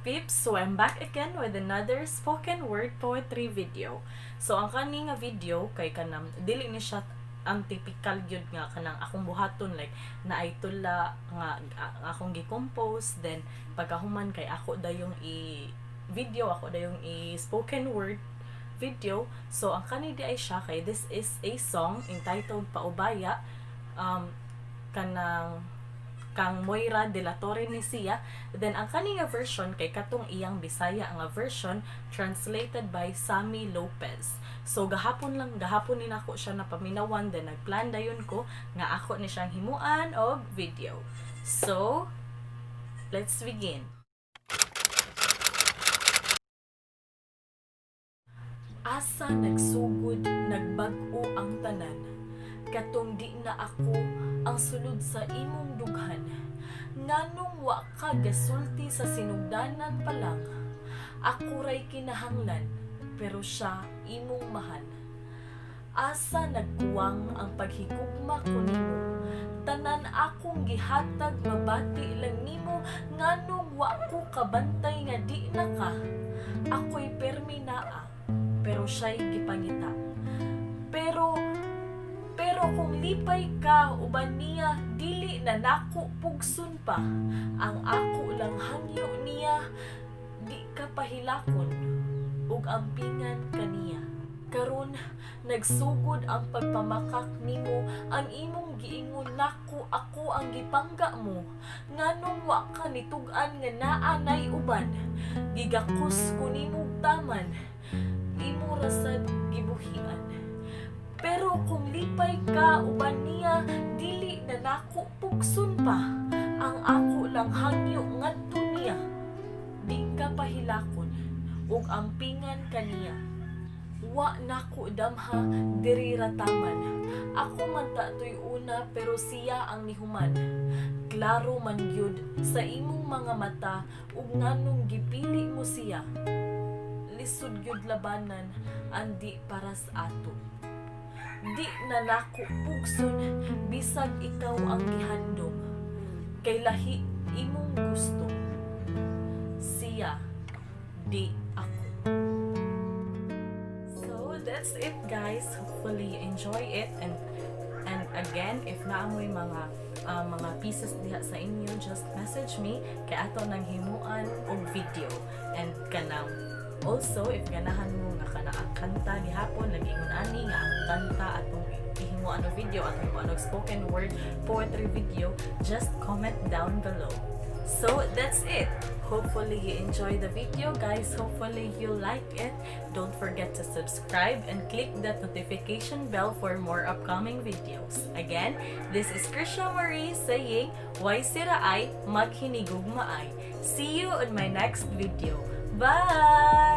peeps! So I'm back again with another spoken word poetry video. So ang kaning nga video kay kanang dili ni siya ang typical gyud nga kanang akong buhaton like na ay tula nga akong gi-compose, then pagkahuman kay ako dayong i-video, ako dayong i-spoken word video. So ang kani di ay siya kay this is a song entitled Paubaya, kanang kang Moira de la Torre ni siya. Then ang kaniya version kay katong iyang Bisaya nga version translated by Sammy Lopez. So gahapon ni nako siya napaminawan, then nagplan dayon ko nga ako ni siyang himuan og video. So let's begin. Asa nagsugod nagbag-o ang tanan, katong di na ako ang sulod sa imong dughan, nganong wa ka gasulti sa sinugdanan pa lang. Ako ray kinahanglan, pero siya imong mahal. Asa nagkuwang ang paghigugma ko nimo, tanan akong gihatag mabati lang nimo, nganong wa ko kabantay nga di na ka. Ako'y permi naa, pero siya'y gipangita. Pero kung lipay ka uban niya, dili na nako pugson pa. Ang ako lang hangyo niya, di ka pahilakon ug ampingan kaniya. Karon nagsugod ang pagpamakak nimo, ang imong giingon nako ako ang gipangga mo. Nganong wa ka nitug-an nga naa nay uban, gigakus ko nimo taman, imo rasad gibuhian. Pero kung lipay ka uban niya, dili na nako pugson pa. Ang ako lang hangyo ngadto niya, di ka pahilakon ug ampingan kaniya. Wa nako damha diri rataman, ako man tatoy una pero siya ang nihuman. Klaro man gyud sa imong mga mata ug nganong gipili mo siya. Lisod gyud labanan andi para sa ato. Di na nako pugson bisag ikaw ang gihandom, kay lahi imong gusto. Siya, di ako. So that's it guys. Hopefully you enjoy it, and again if naamoy mga pieces diha sa inyo, just message me kay ato nang himuan og video. And kanang also, if ganahan mo nga kana ang kanta gihapon, nag-ingon ani nga ang kanta atong ihimuan og video, atong himuan og spoken word poetry video, just comment down below. So that's it. Hopefully you enjoy the video guys. Hopefully you like it. Don't forget to subscribe and click that notification bell for more upcoming videos. Again, this is Krisha Marie saying, "Why sira ay maghinigugma ay." See you on my next video. Bye!